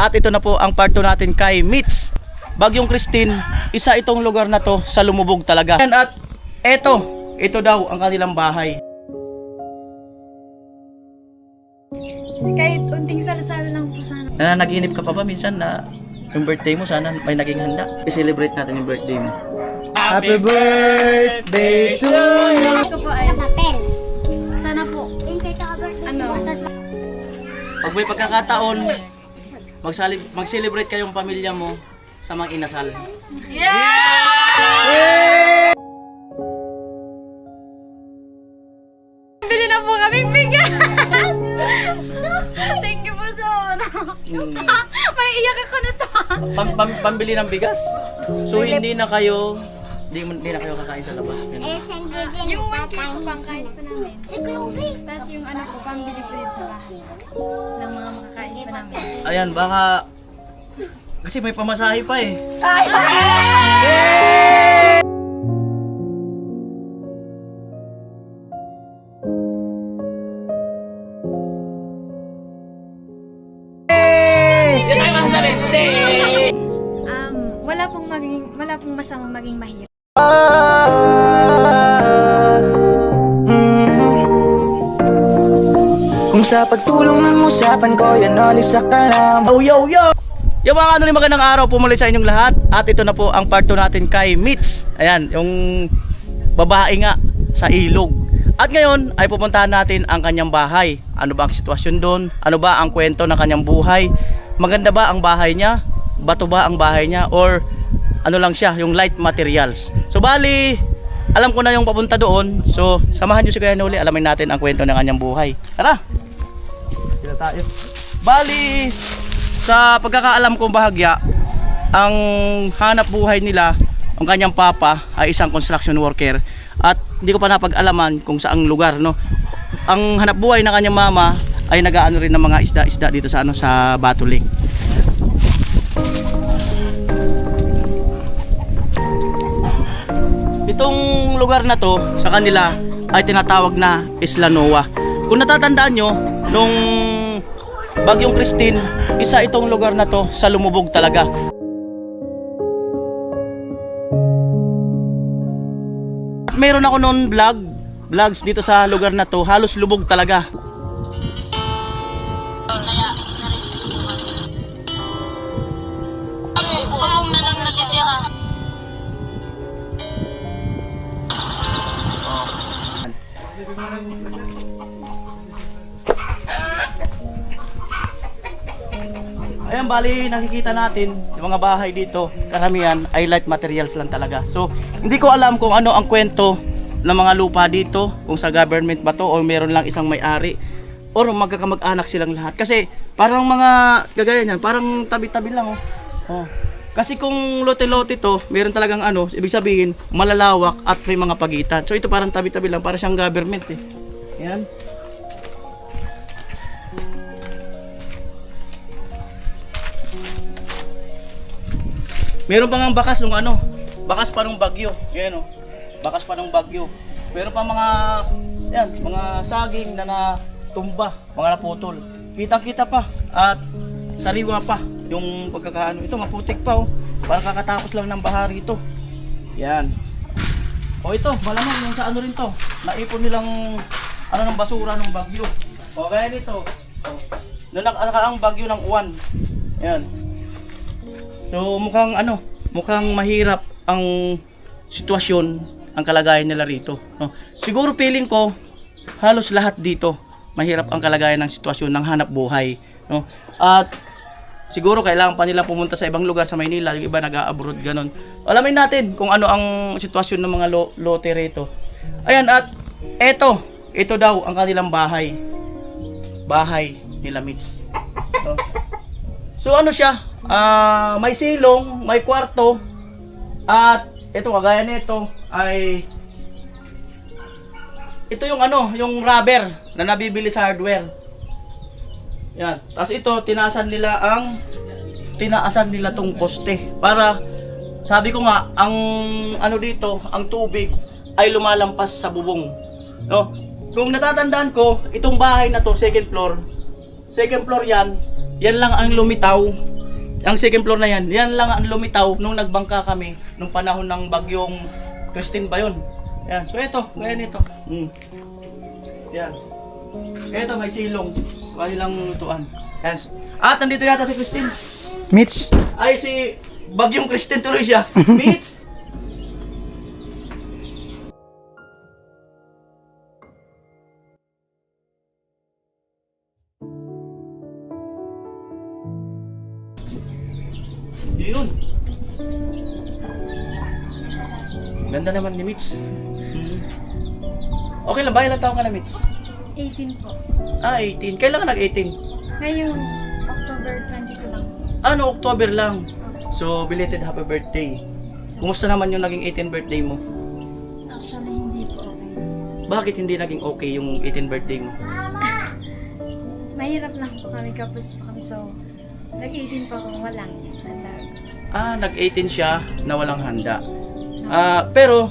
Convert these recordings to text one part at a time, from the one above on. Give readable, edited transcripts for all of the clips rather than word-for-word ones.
At ito na po ang part 2 natin kay Mitch. Bagyong Christine, isa itong lugar na to sa lumubog talaga. At ito daw ang kanilang bahay. Kahit unting sal-sal lang po sana. Nanaginip ka pa ba minsan na yung birthday mo sana may naging handa? I-celebrate natin yung birthday mo. Happy birthday to you. Wish ko po ay sana po Pag may pagkakataon, mag-celebrate kayong pamilya mo sa mga inasal. bili na po kaming bigas. Thank you po so. May iyak ako nito. Pambili ng bigas. So hindi na kayo kakain sa labas. Yung 1K po pangkain po namin. Tapos yung anak ko pambili po yun sa bahay. Ng mga makakain po namin. Ayan, baka kasi may pamasahe pa eh. Wala pong masamang maging mahirap. Kung sa pagtulong ng usapan ko, yan alis sa kalam. Yo! Yung mga magandang araw po muli sa inyong lahat. At ito na po ang part 2 natin kay Mitch. Ayan, yung babae nga sa ilog. At ngayon ay pupuntahan natin ang kanyang bahay. Ano ba ang sitwasyon doon? Ano ba ang kwento ng kanyang buhay? Maganda ba ang bahay niya? Bato ba ang bahay niya? Or ano lang siya, yung light materials. So bali, alam ko na yung papunta doon. So samahan nyo si Kuya Noli, alamin natin ang kwento ng kanyang buhay. Tara! Dito tayo. Bali, sa pagkakaalam kong bahagya, ang hanap buhay nila, ang kanyang papa ay isang construction worker. At hindi ko pa napag-alaman kung saang lugar, no. Ang hanap buhay ng kanyang mama ay nag-aano rin ng mga isda-isda dito sa sa Batu Lake. Itong lugar na to sa kanila ay tinatawag na Isla Noa. Kung natatandaan nyo, nung Bagyong Christine, isa itong lugar na to sa lumubog talaga. At meron ako noon vlogs dito sa lugar na to, halos lubog talaga. Ayan, bali nakikita natin yung mga bahay dito, karamihan ay light materials lang talaga. So hindi ko alam kung ano ang kwento ng mga lupa dito, kung sa government ba to o meron lang isang may-ari or magkakamag-anak silang lahat. Kasi parang mga gagaya niyan, parang tabi-tabi lang oh. Kasi kung lote-lote to, meron talagang ibig sabihin malalawak at may mga pagitan. So ito parang tabi-tabi lang, para siyang government eh. Ayan. Meron pa ngang bakas ng bakas pa ng bagyo. Ayan bakas pa ng bagyo. Meron pa mga saging na natumba, mga naputol. Kitang-kita pa at sariwa pa yung pagkakaano. Ito maputik pa Parang kakatapos lang ng baha rito. Yan. Ito, malamang yung sa rin to. Naipon nilang ng basura ng bagyo. Kaya dito. Noong nakaraang bagyo ng uwan. Yan. So mukhang mahirap ang sitwasyon, ang kalagayan nila rito, no? Siguro feeling ko halos lahat dito mahirap ang kalagayan ng sitwasyon ng hanap buhay, no? At siguro kailangan pa nila pumunta sa ibang lugar sa Maynila, yung iba nag-a-abroad ganon. Alamin natin kung ano ang sitwasyon ng mga lote rito. Ayan, at ito daw ang kanilang bahay nila Mitch, no? So siya, may silong, may kwarto, at ito kagaya nito ay ito yung yung rubber na nabibili sa hardware. Yan. Tapos ito tinaasan nila tong poste para sabi ko nga ang dito, ang tubig ay lumalampas sa bubong. No? Kung natatandaan ko, itong bahay na to, second floor yan lang ang lumitaw Ang second floor na yan, yan lang ang lumitaw nung nagbangka kami nung panahon ng bagyong Christine ba yun? Yan, so ito, ganyan ito. Yan. Ito may silong, kanilang lutuan. Yan. At nandito yata si Christine. Mitch, Ay, si bagyong Christine tuloy siya. Mitch! Yun. Ganda naman ni Mitch. Okay lang ba? Ilang taon ka na, Mitch? 18 po. 18. Kailan ka nag-18? Ngayong October 22 lang. Ano, October lang. So, belated happy birthday. Kumusta naman yung naging 18th birthday mo? Actually, hindi po okay. Bakit hindi naging okay yung 18th birthday mo? Mahirap lang po kami, kapos po kami. So, nag-18 pa ako, walang handa. Nag-18 siya na walang handa. Pero,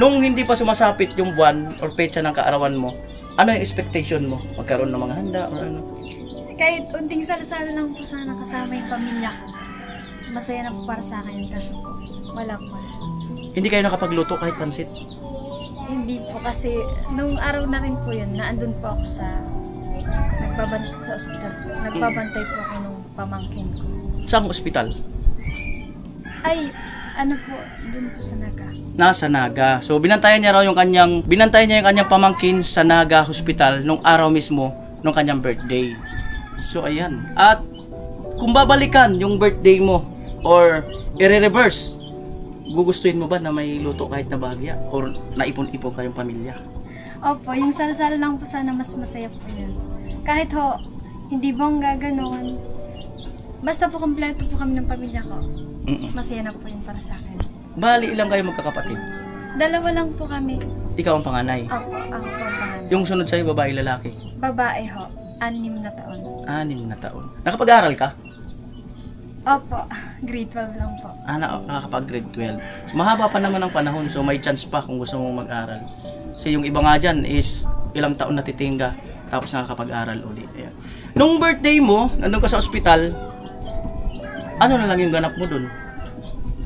nung hindi pa sumasapit yung buwan or petsa ng kaarawan mo, ano yung expectation mo? Magkaroon ng mga handa or ano? Kahit unting salo-salo lang po sana kasama yung pamilya ko. Masaya na po para sa akin yun, kaso po, wala po. Hindi kayo nakapagluto kahit pansit? Hindi po kasi nung araw na rin po yun, naandun po ako sa sa ospital po. Nagbabantay po ako nung pamangkin ko. Saan ospital? Ay, ano po, dun po sa Naga. Nasa Naga. So binantayan niya yung kanyang pamangkin sa Naga Hospital nung araw mismo nung kanyang birthday. So ayan. At kung babalikan yung birthday mo or i-reverse, gugustuhin mo ba na may luto kahit na bahagya or naipon-ipon kayong pamilya? Opo, yung salo-salo lang po sana mas masaya po yun. Kahit ho, hindi bongga gano'n. Basta po kompleto po kami ng pamilya ko. Masaya na po yun para sa akin. Bali, ilang kayo magkakapatid? 2 lang po kami. Ikaw ang panganay. Opo, ako po ang pangalan. Yung sunod sa'yo, babae, lalaki? Babae ho, 6 na taon. 6 na taon. Nakapag-aral ka? Opo, grade 12 lang po. Nakakapag-grade 12. So, mahaba pa naman ang panahon, so may chance pa kung gusto mong mag-aral. Kasi yung iba nga dyan is ilang taon na titingga, tapos nakakapag-aral ulit. Ayan. Nung birthday mo, nandun ka sa ospital, ano na lang yung ganap mo dun?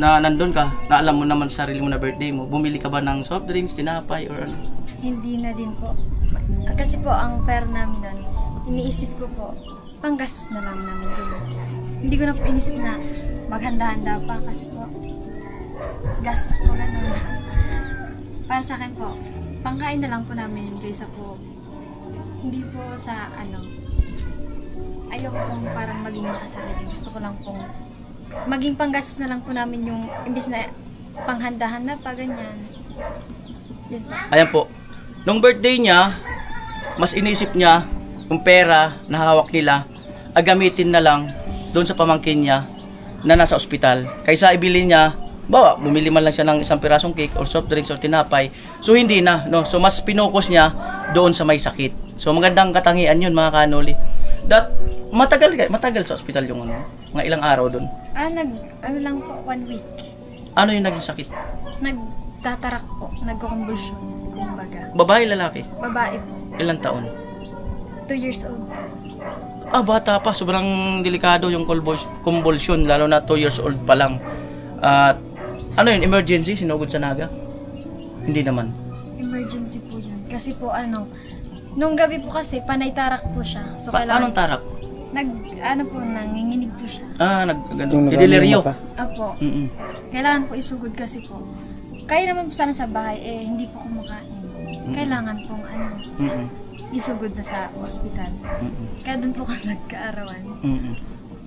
Na nandun ka, na alam mo naman sa sarili mo na birthday mo, bumili ka ba ng soft drinks, tinapay, or ano? Hindi na din po. Kasi po, ang pera namin nun, iniisip ko po, panggastos na lang namin doon. Hindi ko na po inisip na maghanda-handa pa kasi po, gastos po gano'n. Para sa akin po, pangkain na lang po namin yun kaysa po, hindi po sa ayoko pong parang maging makasarili. Gusto ko lang pong maging panggastos na lang po namin yung imbis na panghanda-handa pa ganyan. Yun po. Ayan po, nung birthday niya, mas inisip niya yung pera na hawak nila, gamitin na lang doon sa pamangkin niya na nasa ospital. Kaysa ibili niya, bumili man lang siya ng isang pirasong cake or soft drinks or tinapay. So hindi na, no? So mas pinokos niya doon sa may sakit. So magandang katangian yun, mga kanoli. Matagal sa ospital yung mga ilang araw doon. Ano lang po, 1 week. Ano yung naging sakit? Nagtatarak po, nagko-convulsion, kumbaga. Babae, lalaki? Babae po, Ilang taon? 2 years old. Bata pa. Sobrang delikado yung convulsion, lalo na 2 years old pa lang. At ano yun, emergency? Sinugod sa Naga? Hindi naman. Emergency po yun. Kasi po nung gabi po kasi, panay tarak po siya. So Anong tarak? Nanginginig po siya. Yung Idileryo. Opo. Kailangan po isugod kasi po. Kaya naman po sana sa bahay, hindi po kumakain. Kailangan pong isugod na sa ospital. Kaya doon po ka nagkaarawan.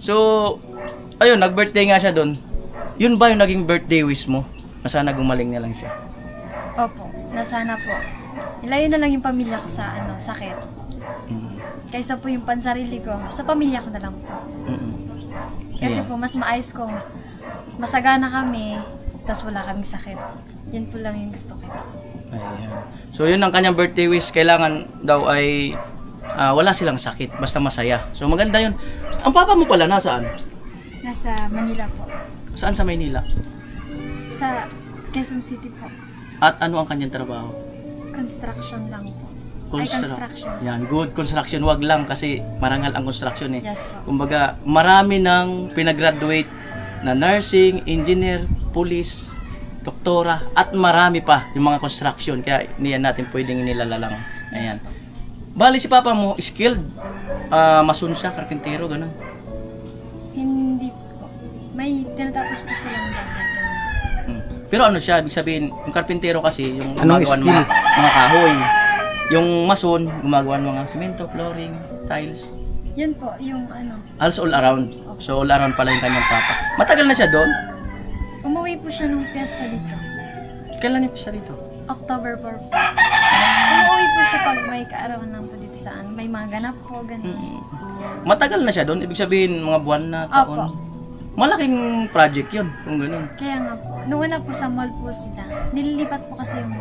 So, ayun, nag-birthday nga siya doon. Yun ba yung naging birthday wish mo? Na sana gumaling na lang siya? Opo, nasana po. Ilayo na lang yung pamilya ko sa sakit. Kaysa po yung pansarili ko, sa pamilya ko na lang po. Kasi Ayan. po, mas maayos kong masagana kami, tas wala kaming sakit. Yun po lang yung gusto ko. Ayan. So, yun ang kanyang birthday wish. Kailangan daw ay wala silang sakit, basta masaya. So, maganda yun. Ang papa mo pala, nasaan? Nasa Manila po. Saan sa Maynila? Sa Quezon City po. At ano ang kanyang trabaho? Construction lang po. construction. Yan, good construction. Wag lang kasi marangal ang construction eh. Yes po. Kumbaga, marami ng pinagraduate na nursing, engineer, police, doktora, at marami pa yung mga construction. Kaya niyan natin pwedeng nilalalang. Ayan. Bali si papa mo, skilled. Mason siya, karpintero, gano'n. Hindi po. May tinatapos po silang bahay. Pero ano siya, ibig sabihin, yung karpintero kasi, yung Anong gumagawa ng skill? mga kahoy. Yung mason, gumagawa ng mga simento, flooring, tiles. Yun po, yung ano. Also all around. So all around pala yung kanyang papa. Matagal na siya doon? Umuwi po siya nung piyesta dito. Kailan niyo pa siya dito? October 4 po. Umuwi po siya pag may kaarawan lang po dito saan. May mga ganap po, ganun. Matagal na siya doon? Ibig sabihin, mga buwan na, taon? Opo. Malaking project yun, kung ganun. Kaya nga po. Noong una po sa mall po sila. Nililipat po kasi yung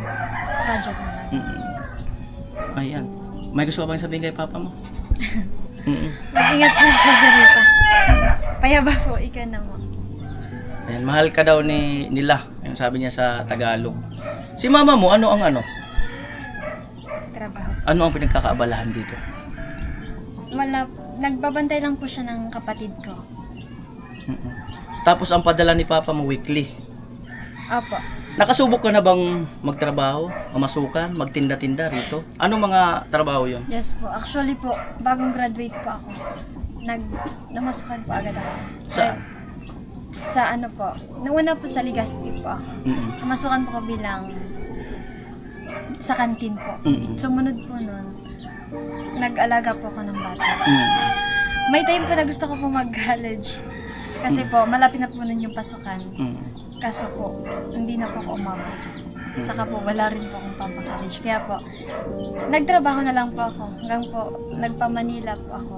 project nila. Ayan. May gusto ka bang sabihin kay papa mo? Mag-ingat sa pagdarita. Payaba po, ika na mo. Ayan, mahal ka daw nila. Yung sabi niya sa Tagalog. Si mama mo, ano ang ano? Trabaho. Ano ang pinagkakaabalahan dito? Wala, nagbabantay lang po siya ng kapatid ko. Tapos ang padala ni papa mo weekly. Opo. Nakasubok ka na bang magtrabaho, mamasukan, magtinda-tinda rito? Ano mga trabaho yon? Yes po. Actually po, bagong graduate po ako. Namasukan po agad ako. Saan? Sa ano po. Noong una po sa Legazpi po ako. Namasukan po ko bilang sa kantin po. Sumunod po nun, nag-alaga po ako ng bata. May time po na gusto ko po mag-college. Kasi po, malapit na po nun yung pasukan. Kaso po, hindi na po ako umabot. Saka po, wala rin po akong pampakollege. Kaya po, nagtrabaho na lang po ako. Hanggang po, nagpa-Manila po ako.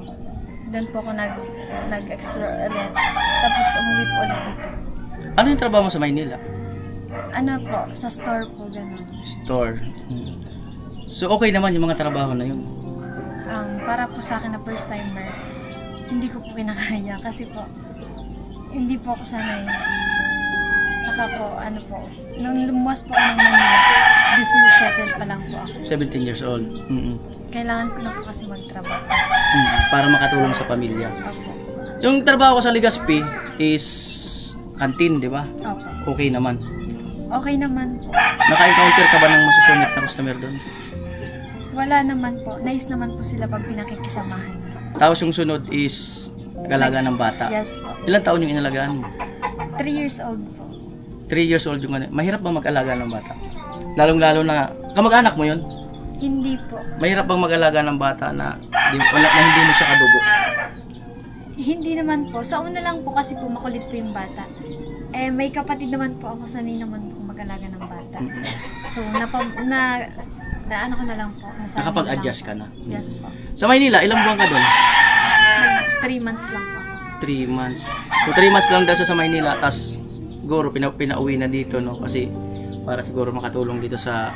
Doon po ako nag-explore ulit. Tapos umuwi po ulit dito. Ano yung trabaho mo sa Maynila? Ano po, sa store po, gano'n. Store. So okay naman yung mga trabaho na yun. Para po sa akin na first timer, hindi ko po kinakaya. Kasi po, hindi po ako sanay. Saka po, ano po, nung lumuwas po ako ng Manila, busy shuttle pa lang po ako. 17 years old. Kailangan ko na po kasi magtrabaho. Para makatulong sa pamilya. Opo. Yung trabaho ko sa Legazpi is canteen, di ba? Opo. Okay naman. Okay naman po. Naka-encounter ka ba ng masusungit na customer doon? Wala naman po. Nice naman po sila pag pinakikisamahan. Tapos yung sunod is nag-alaga ng bata. Yes po. Ilang taon yung inalagaan mo? 3 years old po. 3 years old yung ano. Mahirap bang mag-alaga ng bata? Lalong-lalo na, kamag-anak mo yun? Hindi po. Mahirap bang mag-alaga ng bata na hindi mo siya kadugo? Hindi naman po. Sa una lang po kasi po makulit po yung bata. Eh, may kapatid naman po ako. Sanay naman po mag-alaga ng bata. So, ano ko na lang po. Nakapag-adjust ka na? Yes po. Sa Maynila, ilang buwan ka doon? 3 months lang po. 3 months. So 3 months lang daw siya sa Maynila, tas siguro pinauwi na dito, no? Kasi para siguro makatulong dito sa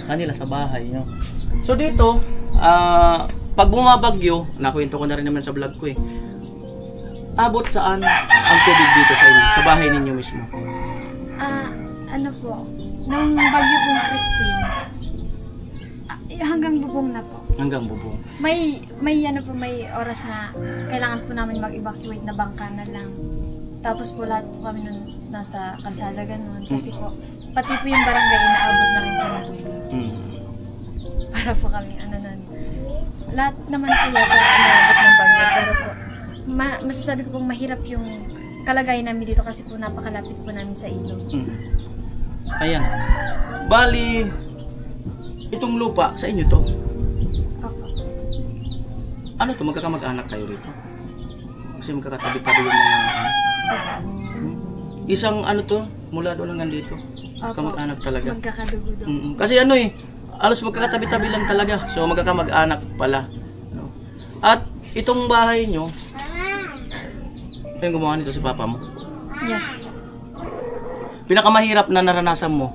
kanila sa bahay, no? So dito, pag bumabagyo, nakwento ko na rin naman sa vlog ko eh. Abot saan ang tubig dito sa inyo, sa bahay ninyo mismo? Ano po, nung bagyo pong Christine, hanggang bubong na po. Hanggang bubong. May oras na kailangan po namin mag-evacuate na bangka na lang. Tapos po lahat po kami nun nasa kalsada ganun. Kasi po, pati po yung barangay inaabot na rin po ng tubig. Para po kami nun. Lahat naman po yata inaabot ng bagyo. Pero po, masasabi ko pong mahirap yung kalagayan namin dito kasi po napakalapit po namin sa ilog. Ayan. Bali, itong lupa, sa inyo to? Opo. Ano to, magkakamag-anak kayo rito? Kasi magkakatabi-tabi yung mga isang ano to, mula doon hanggang dito. Opo. Kamag-anak talaga. Magkakadugo doon. Kasi ano eh, alos magkakatabi-tabi lang talaga. So magkakamag-anak pala. No? At itong bahay nyo, yung gumawa nito si papa mo. Yes. Pinakamahirap na naranasan mo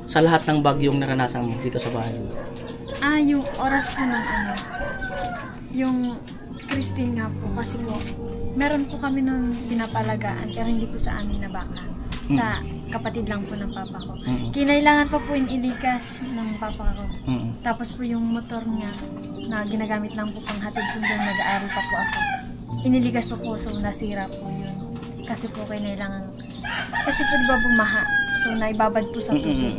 sa lahat ng bagyong naranasan mo dito sa bahay mo? Yung oras po ng yung Christine nga po kasi po meron po kami nun pinapalagaan pero hindi po sa amin na baka. Sa kapatid lang po ng papa ko. Mm. Kinailangan pa po yung ilikas ng papa ko. Mm. Tapos po yung motor niya na ginagamit lang po pang hatid sundo, nag-aaral pa po ako. Iniligas pa po, so nasira po yun. Kasi po kasi po diba bumaha, so naibabad po sa tubig.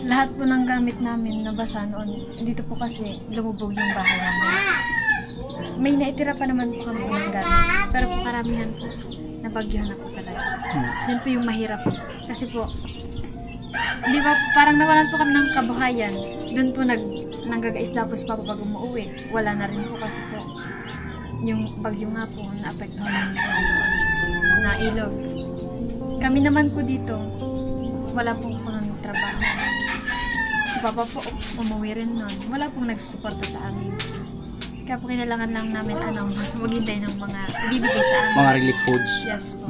Lahat po ng gamit namin nabasa noon. Dito po kasi lumubog yung bahay namin. May naitira pa naman po kami ng gamit. Pero po karamihan po, nabagyuhan na po talaga. Yun po yung mahirap. Kasi po, di ba parang nawalan po kami ng kabuhayan. Doon po nanggagaisda po si Papa pag umuwi. Wala na rin po kasi po yung bagyo nga po naapektuhan na ilog. Kami naman po dito, wala po po ng trabaho. Si Papa po umuwi rin nun. Wala pong nagsusuporta sa amin. Kaya po kinailangan lang namin maghintay ng mga ibibigay sa amin. Mga relief foods. Yes po.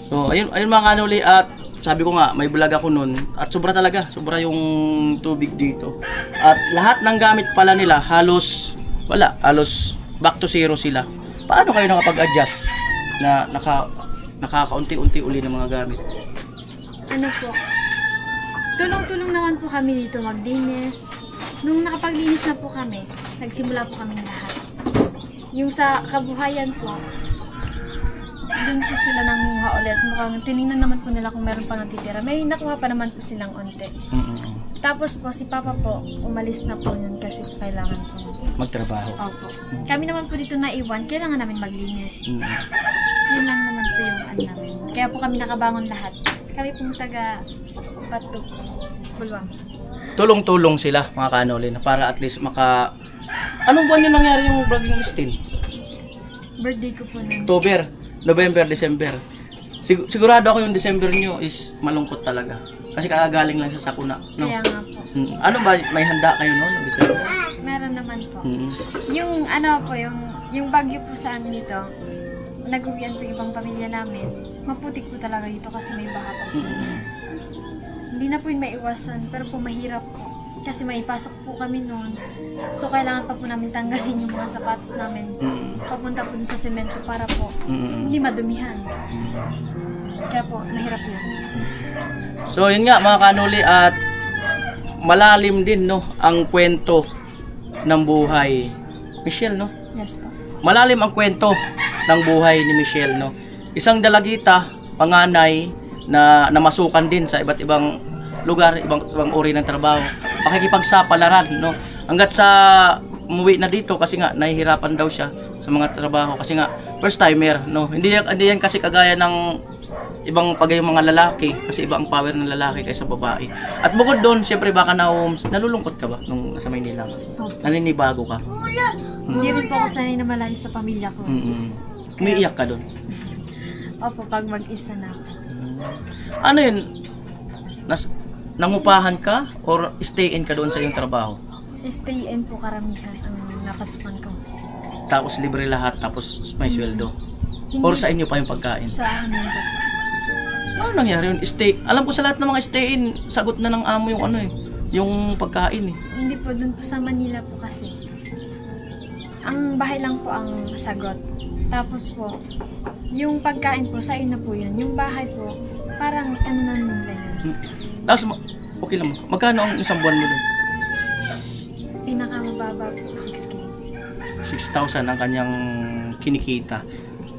So, ayun mga kanuli, at sabi ko nga, may vlog ako nun, at sobra talaga, sobra yung tubig dito. At lahat ng gamit pala nila, halos back to zero sila. Paano kayo nakapag-adjust na nakakaunti-unti uli ng mga gamit? Ano po? Tulong-tulong naman po kami dito maglinis. Nung nakapaglinis na po kami, nagsimula po kami lahat. Yung sa kabuhayan po, doon po sila nanguha ulit. Mukhang tinignan naman po nila kung meron pa natitira. May nakuha pa naman po silang unti. Tapos po, si Papa po, umalis na po yun kasi kailangan po Magtrabaho. Opo. Kami naman po dito naiwan, kailangan namin maglinis. Mm. Yun lang naman po yung namin. Kaya po kami nakabangon lahat. Kami pong taga Bato, Bulwang. Tulong-tulong sila mga kanoli na para at least Anong buwan yung nangyari yung Bagyong Christine? Birthday ko po nun. October, November, December. Sigurado ako yung December nyo is malungkot talaga. Kasi kakagaling lang sa sakuna. No? Kaya nga po. Ano ba, may handa kayo noon? December? Meron naman po. Mm. Yung yung bagyo po sa amin dito, nag-uwian po yung ibang pamilya namin. Maputik po talaga dito kasi may baha pa po. Hindi na po yung maiwasan, pero po mahirap po. Kasi maipasok po kami noon. So kailangan pa po namin tanggalin yung mga sapatos namin. Papunta po dun sa semento para po hindi madumihan. Kaya po, mahirap yun. So yun nga mga kanuli, at malalim din no ang kwento ng buhay Michelle, no? Yes po. Malalim ang kwento ng buhay ni Michelle, no? Isang dalagita, panganay na namasukan din sa iba't ibang lugar, ibang uri ng trabaho. Pakikipagsapalaran, no? Hanggat sa umuwi na dito kasi nga nahihirapan daw siya sa mga trabaho kasi nga first timer, no? Hindi yan kasi kagaya ng ibang pagayong mga lalaki kasi iba ang power ng lalaki kaysa babae. At bukod doon, syempre baka nalulungkot ka ba nung nasa Maynila? Naninibago ka? Hindi rin po ako sanay na malayo sa pamilya ko. Umiiyak ka doon? Opo, pag mag-isa na ako. Ano yun? Nangupahan ka or stay in ka doon sa iyong trabaho? Stay in po karamihan ang napasukan ko. Tapos libre lahat, tapos may sweldo? Hindi Or sa inyo pa yung pagkain? sa amin po. Ano nangyari yun? Alam ko sa lahat ng mga stay in, sagot na ng amo yung yung pagkain eh. Hindi po, dun po sa Manila po kasi. Ang bahay lang po ang sagot. Tapos po, yung pagkain po, sa ina po yun. Yung bahay po, parang na nila yun. Tapos, okay lang mo. Magkano ang isang buwan mo doon? Pinakamababa po, 6K. 6,000 ang kanyang kinikita.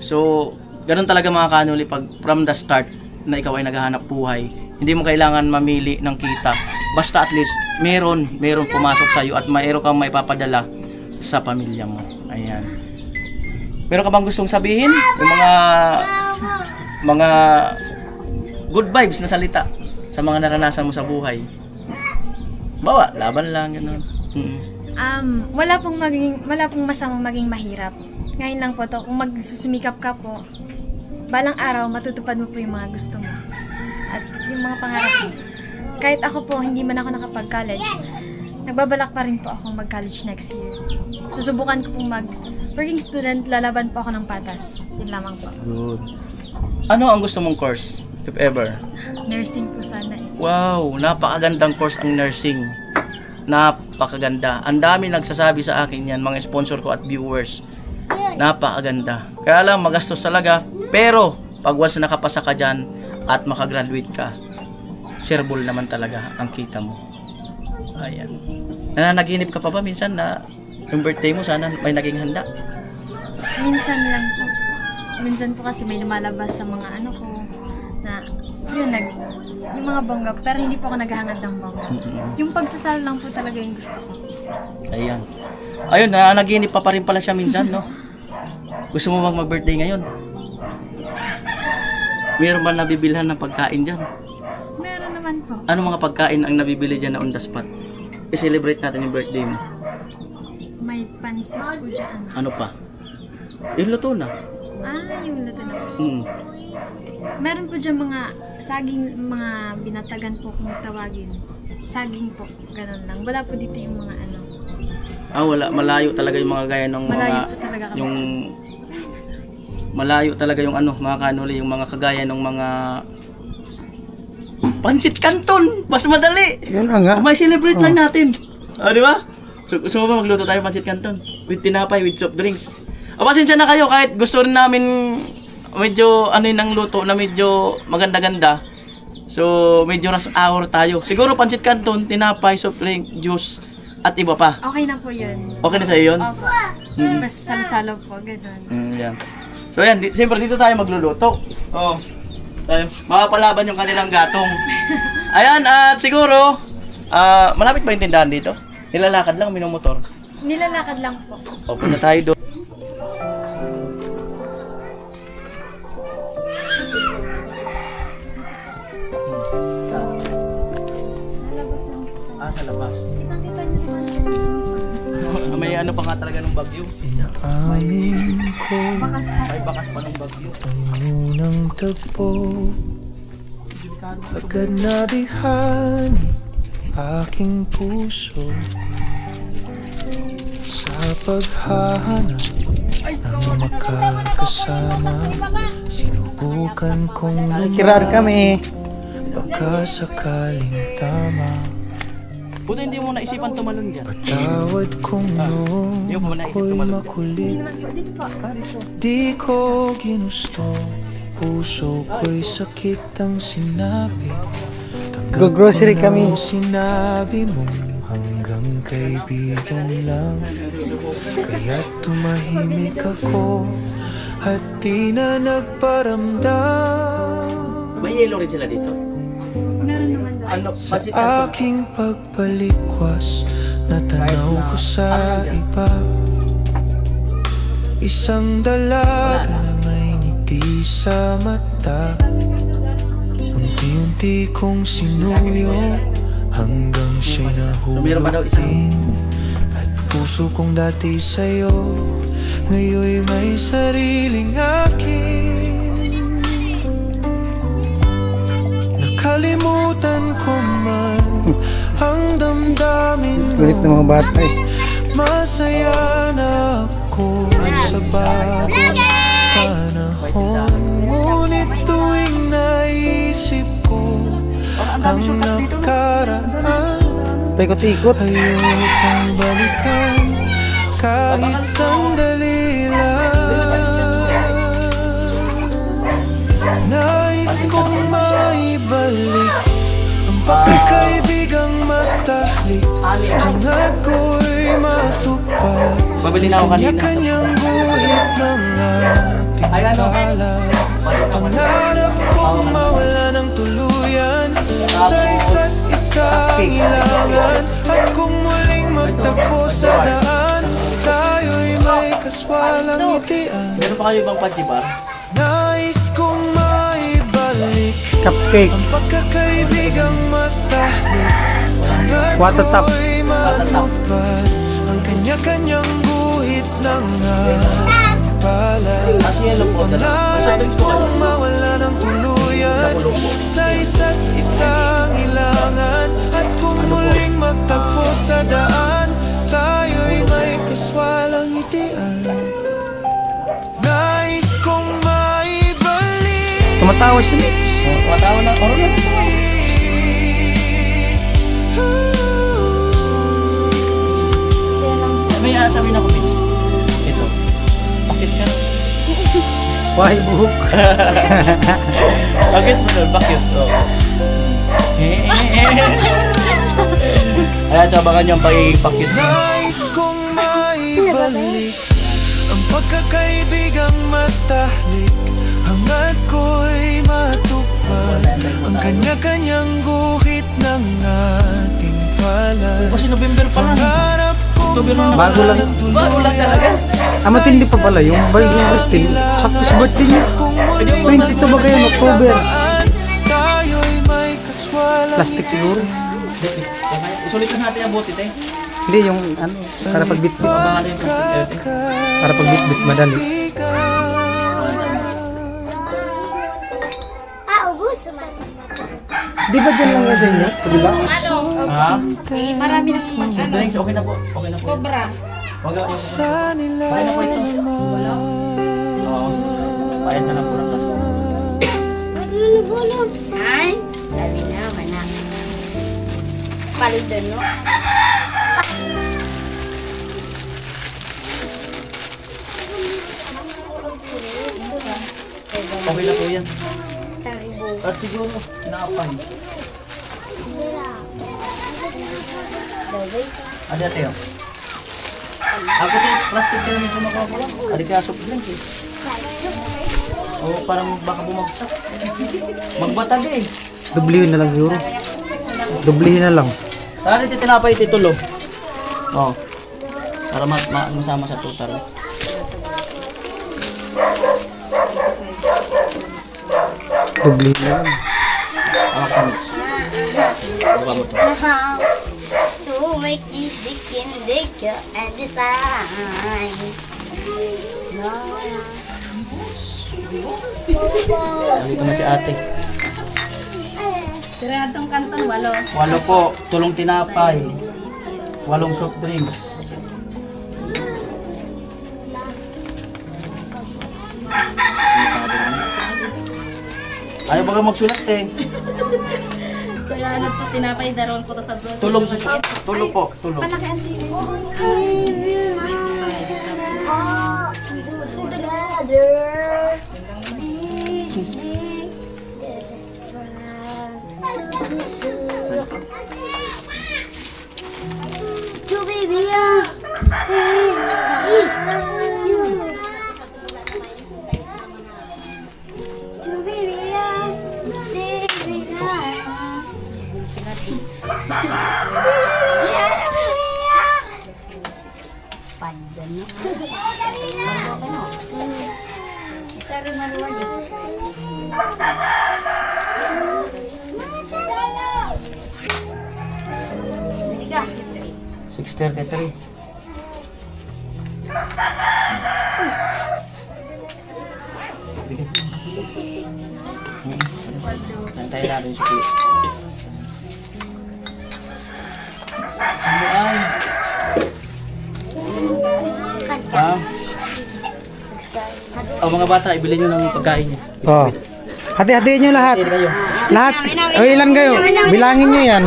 So, ganun talaga mga kanuli pag from the start na ikaw ay naghahanap buhay, hindi mo kailangan mamili ng kita. Basta at least meron pumasok sa iyo at mayroon kang maipapadala sa pamilya mo. Ayan. Meron ka bang gustong sabihin? Yung mga good vibes na salita sa mga naranasan mo sa buhay. Bawa, laban lang gano'n. Wala pong masamang maging mahirap. Ngayon lang po to, kung magsusumikap ka po, balang araw matutupad mo po yung mga gusto mo. At yung mga pangarap mo. Kahit ako po, hindi man ako nakapag-college, nagbabalak pa rin po ako mag-college next year. Susubukan ko pong working student, lalaban po ako ng patas. Yun lamang po. Good. Ano ang gusto mong course, if ever? Nursing po sana eh. Wow, napakagandang course ang nursing. Napakaganda. Ang dami nagsasabi sa akin yan, mga sponsor ko at viewers. Napakaganda. Kaya lang, magastos talaga. Pero, pag once nakapasa ka dyan, at makagraduate ka, shareable naman talaga ang kita mo. Ayan. Nananaginip ka pa ba minsan na yung birthday mo sana may naging handa? Minsan lang po. Minsan po kasi may lumalabas sa mga ano ko na yun, yung mga bongga, pero hindi po ako naghahangad ng bongga. Yung pagsasal lang po talaga yung gusto ko. Ayan. Ayun, nananaginip pa rin pala siya minsan, no? Gusto mo bang mag-birthday ngayon? Meron ba nabibilhan ng pagkain dyan? Meron naman po. Ano mga pagkain ang nabibili dyan na on the spot? I-celebrate natin yung birthday mo. May pansit po dyan. Ano pa? Yung luto na. Yung luto na po. Mm. Meron po dyan mga saging, mga binatagan po kung tawagin. Saging po, ganun lang. Wala po dito yung mga ano. Wala. Malayo talaga yung mga gaya ng Malayo mga... po talaga kami Yung... Malayo talaga yung ano, mga kanuli, yung mga kagaya ng mga... Pancit Canton! Mas madali! Yun nga. May celebrate lang natin. Di ba? So, gusto mo ba magluto tayo pancit Canton? With tinapay, with soft drinks. Pasensya na kayo kahit gusto rin namin medyo ano yun ang luto na medyo maganda-ganda. So, medyo rush hour tayo. Siguro pancit Canton, tinapay, soft drink, juice, at iba pa. Okay na po yun. Okay na sa'yo yun? Opo. Basta salo-salo po, ganun. Yan. So yan, siyempre dito tayo magluluto. Oh. Tayo, makapalaban yung kanilang gatong. Ayan, at siguro, malapit ba yung tindahan dito? Nilalakad lang, minomotor. Nilalakad lang po. O, punta tayo doon. Sa labas. May ano pa nga talaga ng bagyo. Inaamin ko May bakas pa ng bagyo. ang unang tagpo. Agad nabihani aking puso sa paghahanap ng makakasama. Sinubukan kong Kirar kami. baka sakaling tama. Buti hindi mo naisipan tumalon dyan. Patawad kung noon Hindi mo naisip ako'y tumalon. makulit. Di ko ginusto, puso ko'y sakit ang sinabi. Tanggap Go-grocery ko na kami. ang sinabi mo hanggang kaibigan lang. Kaya tumahimik ako at di na nagparamdam. May yellow rin sila dito. Meron naman daw. Ano, Sa budget ka aking pagpalikwas, natanaw ko sa iba. Isang dalaga na may ngiti sa mata. Unti-unti kong sinuyo hanggang siya'y Meron pa daw isa. nahulog din. At puso kong dati sa'yo ngayon'y may sariling akin. Nakalimutan ko man ang damdamin Kulit ng mga mo. bata eh. Masaya na ako sa bagong panahon. Ngunit tuwing naisip ko ang nakaraan, Paikot-ikot. ayokong balikan kahit sandali lang. Nais kong maibalik ang pagkakaibigang matahlik. Hangad ko'y matupad Babili na ako kanina. kanya-kanyang guhit ng ating Ay, ano? palad. Pangarap kong mawala ng tuluyan sa isa't isang ilangan. At kung muling magtagpo sa daan, tayo'y may kaswalang ngitian. Meron pa kayo ibang pajibar? Nais kong maibalik Cupcake. ang pagkakaibigang matahlik. Hangad Water tap. ko'y matupad ang kanya-kanyang guhit ng ating palad. As yellow po. Pangarap kong mawala ng tuluyan sa isa't isang ilangan. At kung muling magtagpo sa daan, tayo'y may kaswalang ngitian. Nais kong maibalik Tumatawa siya. Matawa na. Oro na. May sabihin ako, Vince. Ito. Bakit ka? Why buhok? Bakit mo nun? Bakit? Oo. Ayan, sabangan niyo ang pagkikipakit. Nais kong maibalik ang pagkakaibigang matahlik, hangad ko'y matupad ang kanya-kanyang guhit ng ating palad. Kasi November pa lang. Pangarap kong October na naman. Bago lang. Bago lang talaga. Ah, matindi pa pala yung bagong Christine. Sakto sa birthday niya. 22 ba kayo, October? Tayo'y may kaswalang Plastic siguro. Usulitan natin ang bote, te. Hindi, yung ano, para pagbitbit. Abangan na yung plastic, te. Para pagbitbit madali. Di ba dyan lang yan sa inyo? Di ba? Ha? Marami na po. Drinks, okay na po. Okay na po. Cobra. Wag lang yung... sa nila Okay na po ito. Oo. Bayad na lang po ng gas. Ay, sabi na, mana. Paludon, no? Okay na po yan. Sabi mo. At siguro, nakapay. Adi ate yun. Ako te, plastic ka namin kumakuha ko lang. Adi kaya soft drinks eh. Oo, parang baka bumagsak. Magbatag eh. Dublihin na lang siguro. Dublihin na lang. Saan ito tinapay titulo? Oo. Para masama sa total. Dublihin na lang. Awak ka mix. Buka mo to. To make it dick and design. Nandito na si ate. Siradong kantong walo. 8 po, tulong tinapay. 8 soft drinks. Ayaw ba ka magsulat eh? Kaya ano to, tinapay daron ko to sa dos. Tulong sa tulong po, tulong. Malaki ang tinis. Sige. 6:33. Nantayin natin si Kuya. Ano ay? Ha? O mga bata, ibili nyo ng pagkain niyo. Oh. Hati-hatiin nyo lahat. Hati kayo. Lahat. O ilan kayo? Bilangin nyo yan.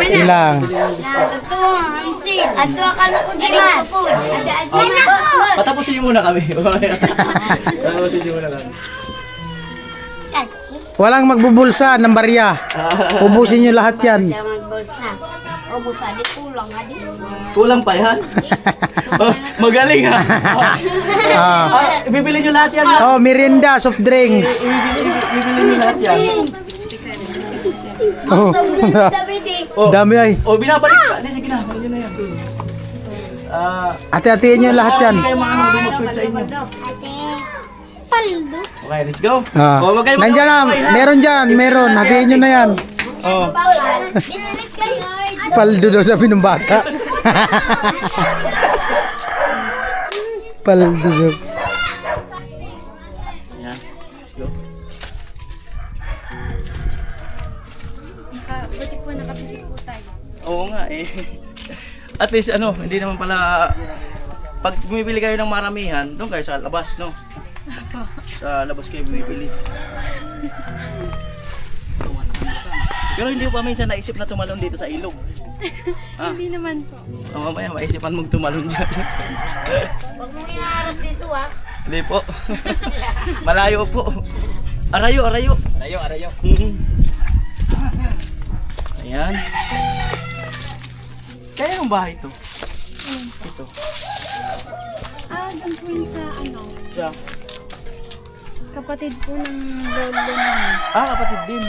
Ilang. Ato kami po dyan. Patapusin nyo muna kami. Patapusin nyo muna kami. Walang magbubulsa ng barya. Ubusin nyo lahat yan. Kulang pa yan? Oh, magaling ha? Ibibili nyo lahat yan. Oh, merienda, soft drinks. Ibibili nyo lahat yan. Oh, dami ay. O, binabalik pa. Hindi, sige na. Yun na yan. Hati-hatiin nyo lahat yan. Kayo mga ano mag-search sa inyo. Paldo. Okay, let's go. Ah. O, wag kayo Nandyan na, mag-away, ha? meron dyan, meron. Hatiin nyo na yan. Oh. Biscuit kayo. Paldo daw sabi ng bata. Paldo daw. Yan. Let's go. Buti po nakabili po tayo. Oo nga eh. At least ano, hindi naman pala pag bumibili kayo ng maramihan, doon kayo sa labas, no? Sa labas kayo bumibili. Pero hindi ko pa minsan naisip na tumalon dito sa ilog. Hindi naman po. O mamaya maisipan mong tumalon dyan. Huwag mong iaarap dito ah. Hindi po. Malayo po. Arayo. Arayo. Ayan. Kaya yung bahay to? Ito. Doon po yun sa Siya. kapatid po ng lolo namin. Kapatid din.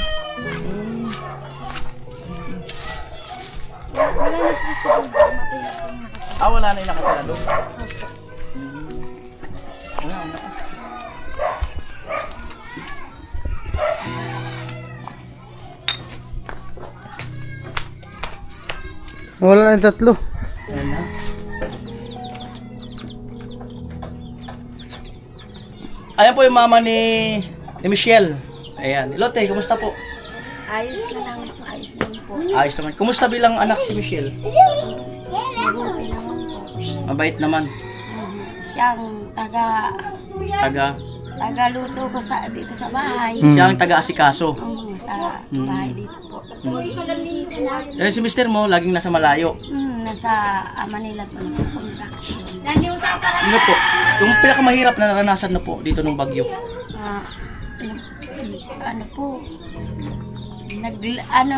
Wala na po siya. Matay na po nakatira. Wala na yung nakatira doon. Wala. Wala na yung tatlo. Ayan na. Ayan po yung mama ni Michelle. Ayan. Lotte, kumusta po? Ayos na lang po. Ayos lang po. Ayos naman. Kumusta bilang anak si Michelle? Mabuti naman po. Mabait naman. Siyang Taga. tagaluto ko dito sa bahay. Siya ang taga-asikaso. Sa bahay dito po. Ayan si mister mo, laging nasa malayo. Nasa Manila po nagko-contraction. Ano po? Yung pinakamahirap na naranasan na po dito ng bagyo. Ano po,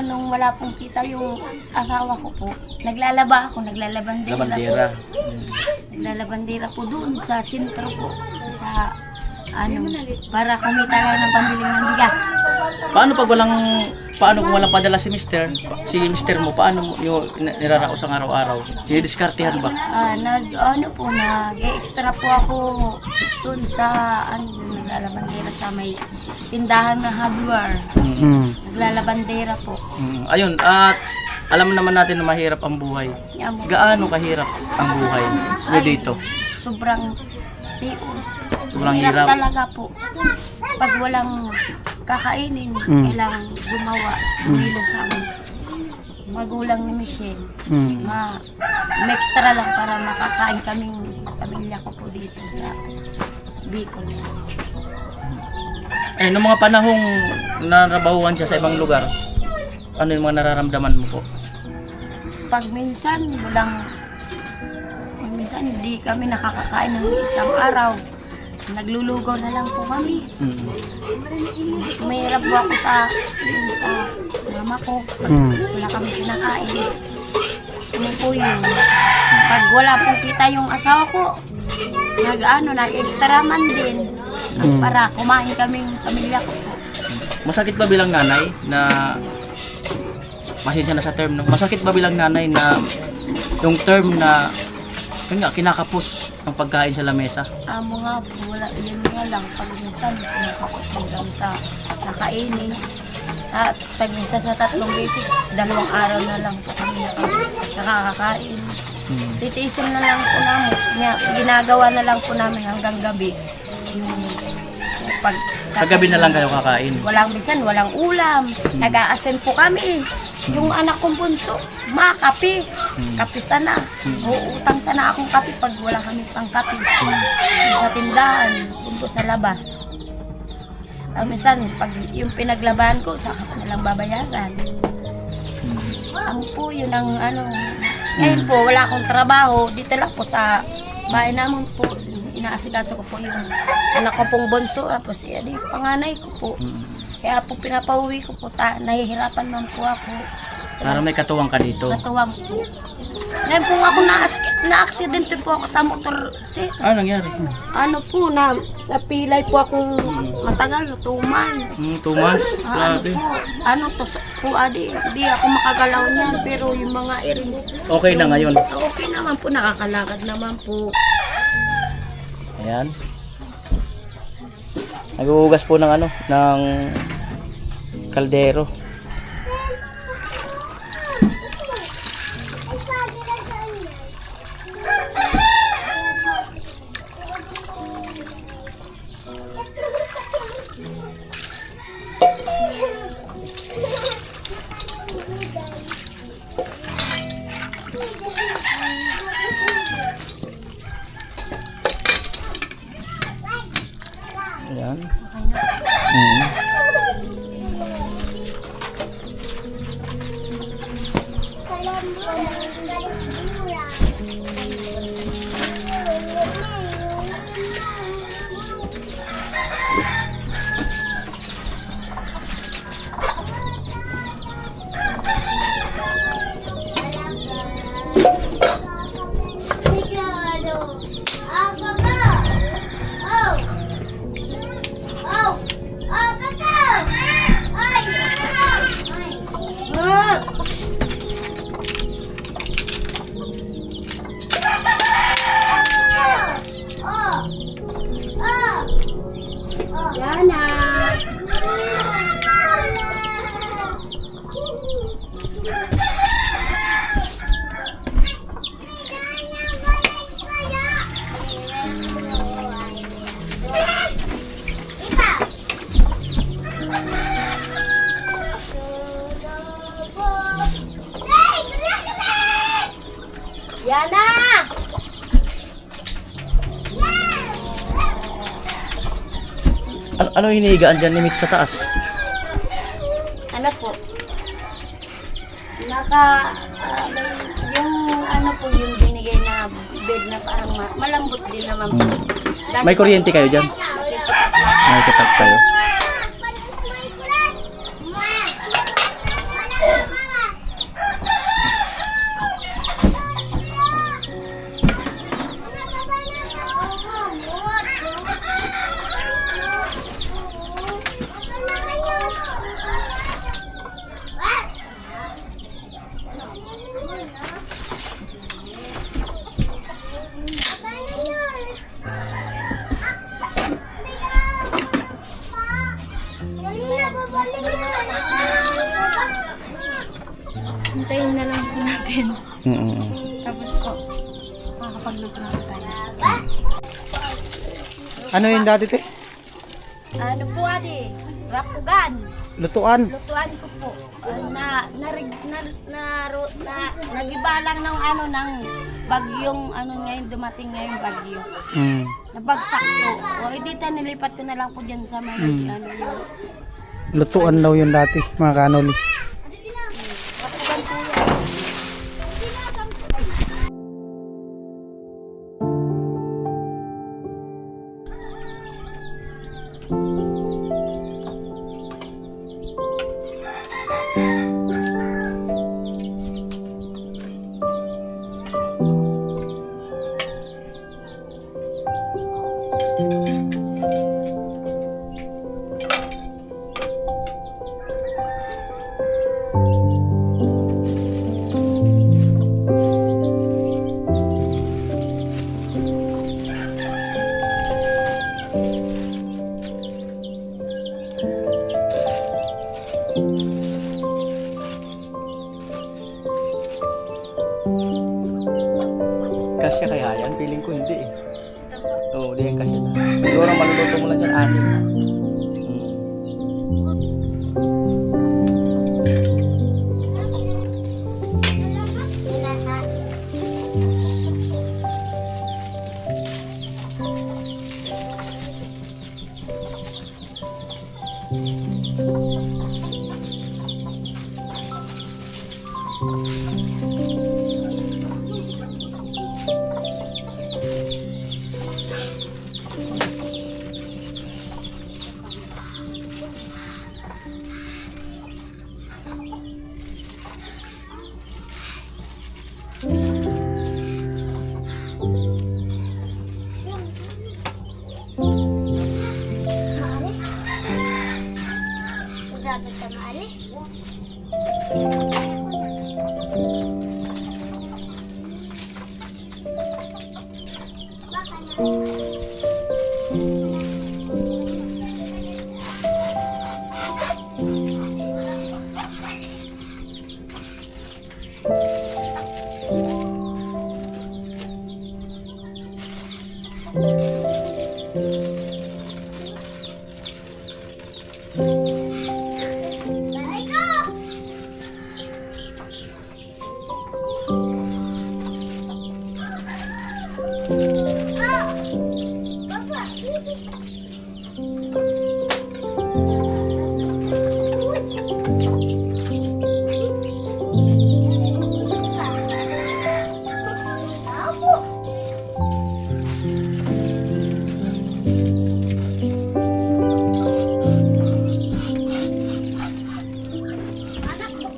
nung wala pong kita yung asawa ko po, naglalaba ako, naglalabandera. Labandera. Naglalabandera po doon sa sentro po, sa para kumita lang ng pambili ng bigas. Paano kung walang padala si mister mo, paano nyo niraraos ang araw-araw? Dinidiskartehan ba? Nag-extra po ako doon sa naglalabandera sa may tindahan na hardware. Naglalabandera po. Ayun, at alam naman natin na mahirap ang buhay. Gaano kahirap ang buhay nyo dito? Sobrang tios. Sobrang hirap. Talaga po. Pag walang kakainin, kailangan gumawa. Umilo sa amin. Magulang ni Michelle. Extra lang para makakain kaming pamilya ko po dito sa Bicol. Noong mga panahong narabahuan siya sa ibang lugar, ano yung mga nararamdaman mo po? Pag minsan hindi kami nakakakain ng isang araw. Naglulugaw na lang po kami. Mahirap po ako sa mama ko. Wala kami kinakain. Ano po yun? Pag wala pong kita yung asawa ko, nag-extra man din. Para kumain kaming pamilya ko po. Masakit ba bilang nanay na, pasensya na sa term, no? Masakit ba bilang nanay na yung term na kinakapos ang pagkain sa lamesa? Amo nga po, yun nga lang. Pag minsan, kinakapos hanggang sa nakainin. At pag minsan sa 3 beses, 2 araw na lang po kami nakakakain. Titiisin na lang po namin. Ginagawa na lang po namin hanggang gabi. Sa gabi na lang kayo kakain? Walang ulam. Nag-aasen po kami. Yung anak kong bunso, kape. Kape sana. Uutang sana akong kape pag wala kami pang kape. Sa tindahan, punto sa labas. Minsan, pag yung pinaglabahan ko, saka ko nalang babayaran. Ang po, yun ang Ngayon po, wala akong trabaho. Dito lang po sa bahay namin po. Inaasikaso ko po yung anak ko pong bunso. Tapos, panganay ko po. Kaya po pinapauwi ko po. Nahihirapan man po ako. Para may katuwang ka dito? Katuwang po. Ngayon po ako na-aksidente po ako sa motor. Ano nangyari? Napilay po akong matagal, 2 months. 2 months? Grabe. Hindi ako makagalaw niyan. Pero yung mga earrings. Okay na ngayon? Okay naman po, nakakalakad naman po. Ayan. Naghuhugas po ng ng kaldero. Ayan. Yana! Yana! Ano hinihigaan dyan ni Mix sa taas? Ano po? Yung ano po yung binigay na bed na parang malambot din naman po. Dati May kuryente kayo dyan? May katak kayo? Hintayin na lang po natin. Mm-mm. Tapos po, makakapagluto na po tayo. Ano yung dati, te? Ano po adi? Rapugan. Lutuan. Lutuan ko po. Nagibalang ng ano ng bagyong ano ngayon dumating ngayon bagyo. Mm. Nabagsak po. O dito nilipat ko na lang po diyan sa may ano yung Lutuan daw yun dati, mga kanoli. rapugan po yan. Kasya kaya yan? Feeling ko hindi eh. Oo, di yan kasya na. Siguro maluluto mo lang dyan, anim.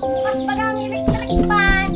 Bukas pa lang electric pan.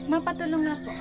Mapatulong na po.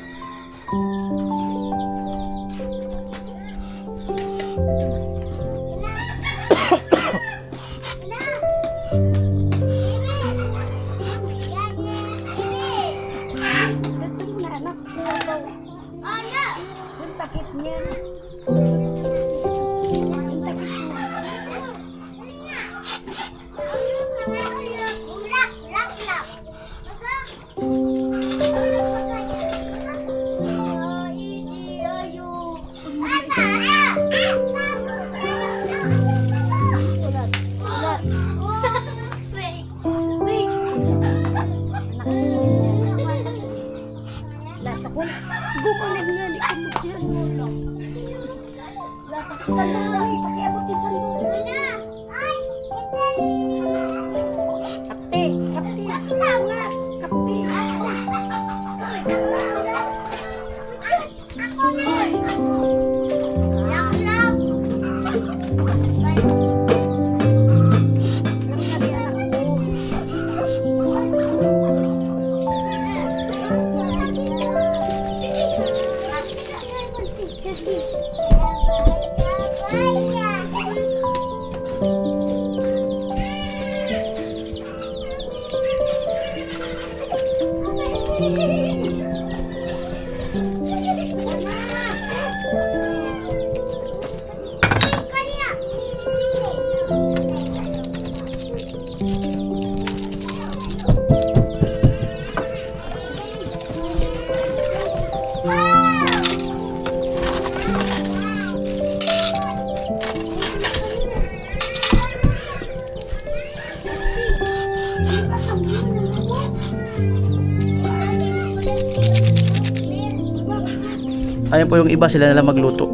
Ayun po yung iba, sila na lang magluto.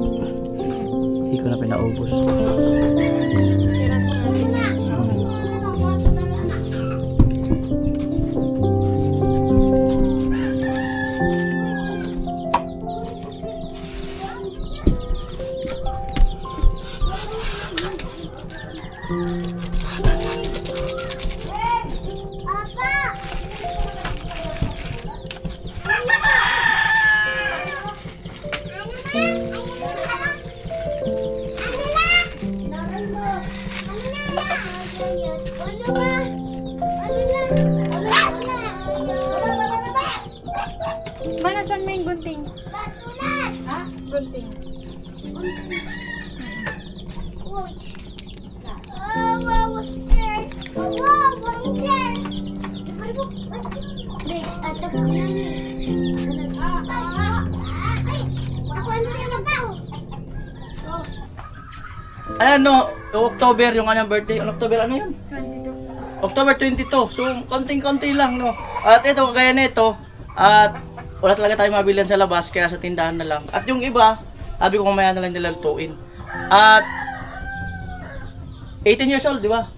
Hindi ko na pinaubos. Manasan mo yung gunting? Ha? Gunting. Ako Ayan no, October yung kanyang birthday. October ano yun? 22. October 22. So, konting-konti lang, no? At ito, kagaya nito, at wala talaga tayong mabilihan sa labas, kaya sa tindahan na lang. At yung iba, sabi ko mamaya na lang nila lutuin. At 18 years old, di ba?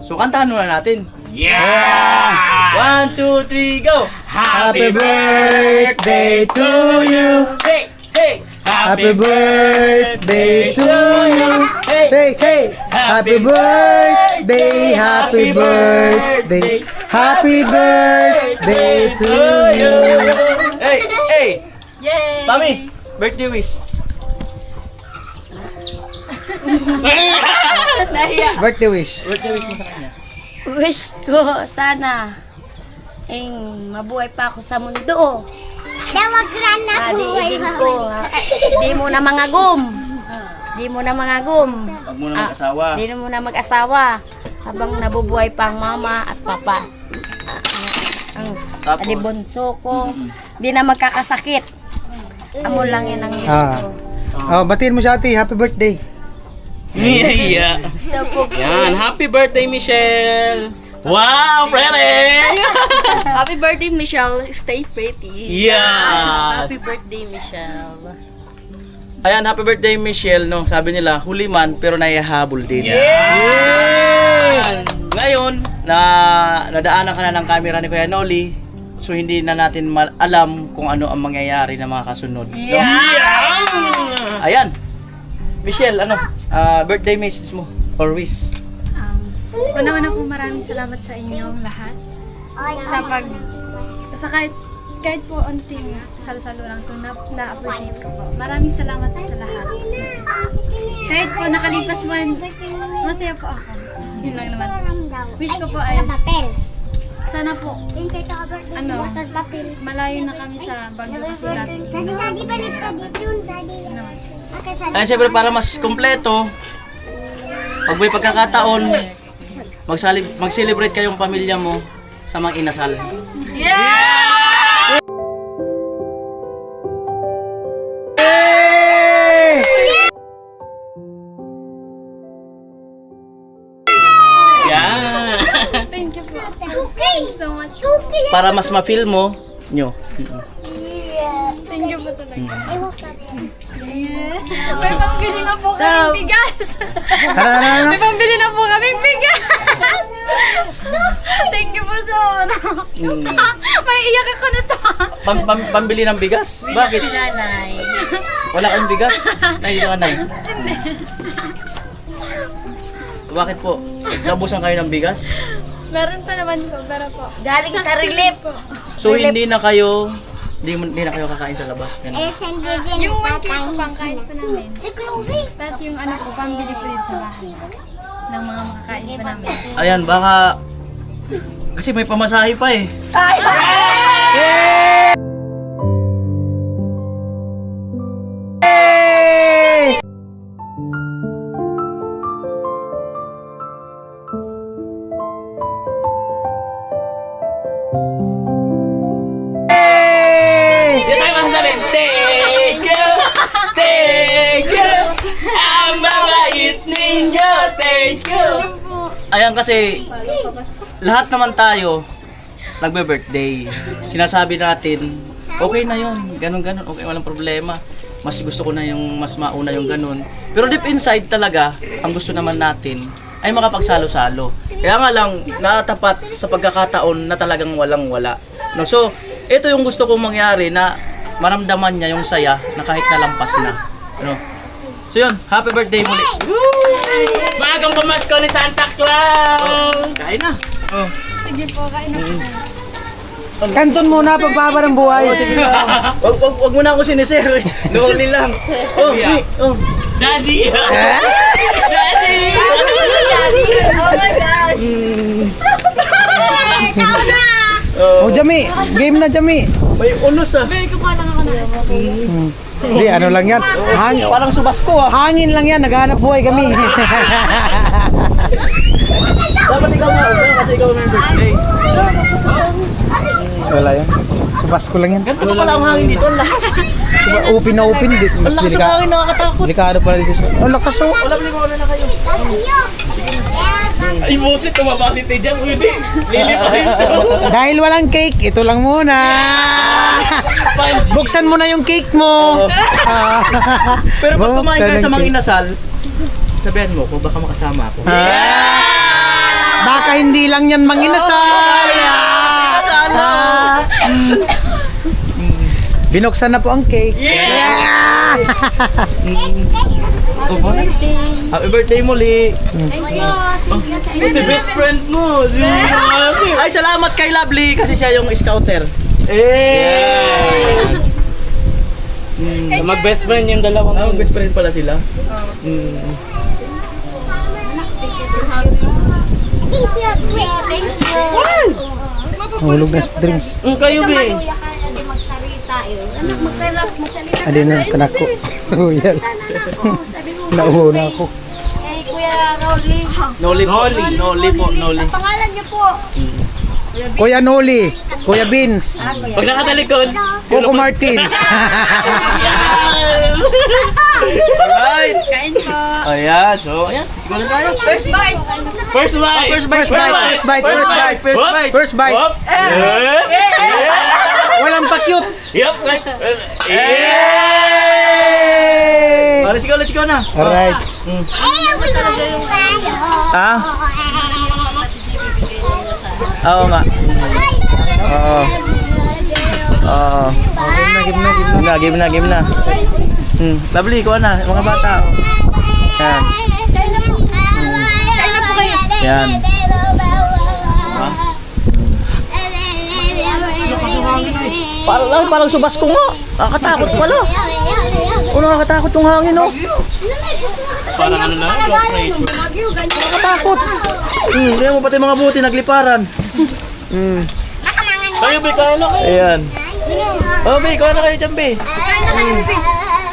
So, kantahan muna natin. Yeah! 1, 2, 3, go! Happy birthday to you. Hey! Hey! Happy birthday to you. Hey! Hey, hey. Happy birthday, happy birthday. Happy birthday to you. Hey! Hey! Yay! Mami, birthday wish. Birthday wish. Birthday wish mo sa kanya. Wish ko sana mabuhay pa ako sa mundo. Diigin ko. Di mo na mangagom. Di mo na mangagom. Huwag mo na mag-asawa. Di mo na mag-asawa. Habang nabubuhay pa ang mama at papa. Ang Tapos? bunso ko. Di na magkakasakit. Amo lang yan ang wish Ah. ko. Oh, batiin mo siya ate, happy birthday. Yeah. Yan, happy birthday, Michelle. Wow, pretty. Happy birthday, Michelle. Stay pretty. Yeah. Happy birthday, Michelle. Ayan, happy birthday, Michelle, no. Sabi nila, huli man pero naihahabol din. Ngayon, nadaanan ka na ng camera ni Kuya Noli. So hindi na natin alam kung ano ang mangyayari na mga kasunod. No? Ayan. Michelle, birthday message mo or wish? Una-una po maraming salamat sa inyong lahat. Sa kahit po unting salo-salo lang ito, na-appreciate ko po. Maraming salamat po sa lahat. Kahit po nakalipas man, masaya po ako. Yun lang naman. Wish ko po ay sana po, malayo na kami sa Baguio kasi dati. Ayan, siyempre para mas kumpleto, pag may pagkakataon, mag-celebrate kayong pamilya mo sa mga inasal. Yan! Thank you po. So much. Para mas ma-feel mo nyo. Thank you po talaga. May pambili na po kaming bigas. May pambili na po kaming bigas. Thank you po so may iyak ako nito. Pambili ng bigas? Bakit? Nanay. Wala kayong bigas? Nahihiya ka na eh. Bakit po? Nabusan kayo ng bigas? Meron pa naman po, pero po. Galing sa relief. So hindi na kayo kakain sa labas. Ganun. Yung 1K po pang kahit po namin. Tapos yung po, pambili po din sa bahay. Ng mga makakain pa namin. Ayan, baka kasi may pamasahe pa eh. Hindi tayo masasabihin, thank you, thank you, ang mabait ninyo, thank you. Ayan kasi, lahat naman tayo, nagbe-birthday. Sinasabi natin, okay na yun, ganun-ganun, okay, walang problema. Mas gusto ko na yung mas mauna yung ganun. Pero deep inside talaga, ang gusto naman natin ay makapagsalo-salo. Kaya nga lang, natapat sa pagkakataon na talagang walang-wala. No, so, ito yung gusto kong mangyari na maramdaman niya yung saya na kahit nalampas na. Ano? So yun, happy birthday muli. Maagang pamasko ni Santa Claus! Kain na. Oh. Sige po, kain na po. Kanton muna pagbaba ng buhay. Wag mo na ako sinisir. Nungli lang. Oh, oh. Daddy! Daddy! Oh my gosh. Oh, Jami, game na Jami. May unos ah. Hindi, ano lang yan. Parang subasko ah. Hangin lang yan, naghahanap buhay kami. Dapat ikaw na kasi ikaw may birthday. Wala yan. Subas ko lang yan. Ganito pa pala ang hangin dito. Ang lakas. Open na open dito. Mas Ang lakas ng delikado. hangin, nakakatakot. Delikado pala dito. Oh, lakas oh. Wala, bili mo na kayo. Ay, buti, tumaba si Tejan. Hindi, lilipahin to. Dahil walang cake, ito lang muna. Buksan mo na yung cake mo. Pero pag kumain ka Buksan sa ang mga cake. inasal, sabihan mo kung baka makasama ako. Baka hindi lang yan manginasal. Binuksan na po ang cake. Yeah! Happy birthday muli. Kasi best friend mo. Ay, salamat kay Lovely kasi siya yung scouter. Mag-best friend yung dalawang Ah, best friend pala sila. Hulog na soft drinks. Kayo, be. Adi na yung kanak ko. Oh, yan. Nauuna ako. Kuya Rolly. Noli po. Noli po. Noli. Pangalan niyo po. Kuya Noli, Kuya Beans, Pag nakatalikod, Coco Martin. Alright. Kain po. Ayan. So, ayan. Siguro na tayo. First bite. first bite! First bite. First bite. First bite. First bite. Hop! Walang pa-cute. Yup! Oh, let's go na. Alright. Ha? Oo nga. Oo. Oo. Game na. Lovely, kuha na. Mga bata. Yan. Kain na po kayo. Yan. Parang subas ko nga. Nakakatakot pala. Nakakatakot yung hangin, oh. Parang ano na, low pressure. Nakakatakot. Hindi mo pati mga buti nagliparan. Kayo, Be, kaya na kayo. Ayan. Oh, Be, kuha na kayo dyan, Be.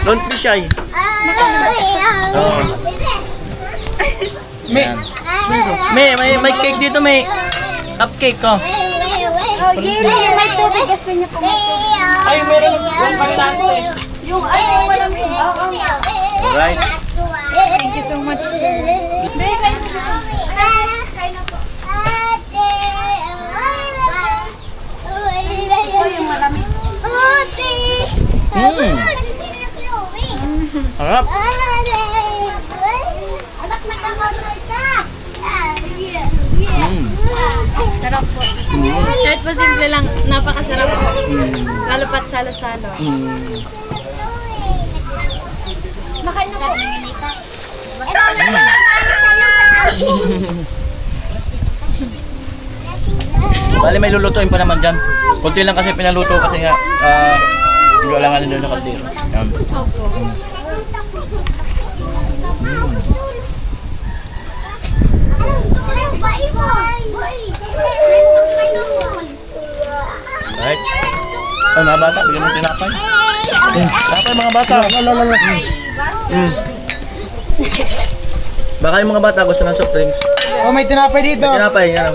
Don't be shy. Oo. May cake dito, may cupcake, oh. May tubig. Gusto niyo po. Ay, meron yung pagtante. Yung malamig. Alright. Thank you so much, sir. Yung malamig. Harap. Sarap po. Kahit po simple lang, napakasarap po. Lalo pat salo-salo. Makain na po. Bali, may lulutuin pa naman dyan. Kunti lang kasi pinaluto kasi nga, hindi wala nga nila na kaldero. Yan. Opo. Alright. Ay, mga bata, bigyan mo tinapay. Tinapay, mga bata. Baka yung mga bata gusto ng soft drinks. Oh, may tinapay dito. Tinapay, yan.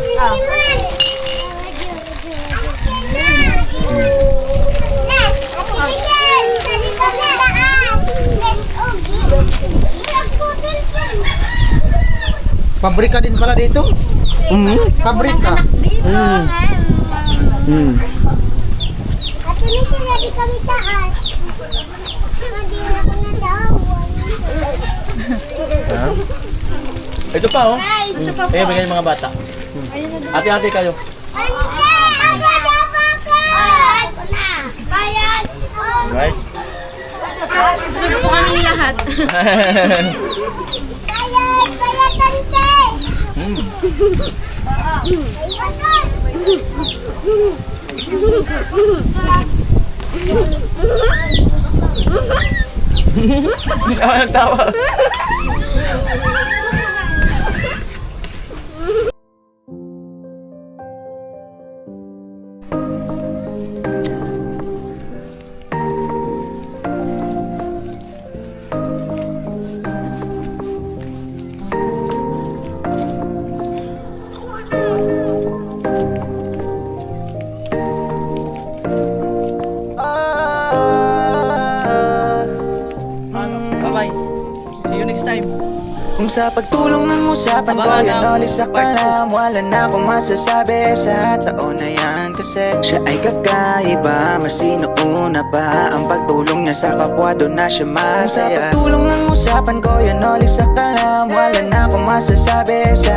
Pabrika din pala dito. Pabrika. Ate, may sinabi kami taas. Hindi na ko na daw. Ito pa, oh. Ito pa po. Eh, bigyan yung mga bata. Ate-ate kayo. Ante, ang ganda pa ka! Bayan! Right? Busog po kaming lahat. Bayan! Bayan, tante! Hindi naman nagtawa. Sa pagtulong ng usapan ko, yan ulit sa kalam. Wala na akong masasabi sa taon na yan, kasi siya ay kakaiba, mas sinuuna pa ang pagtulong niya sa kapwa, doon na siya masaya. Sa pagtulong ng usapan ko, yan ulit sa kalam. Wala na akong masasabi sa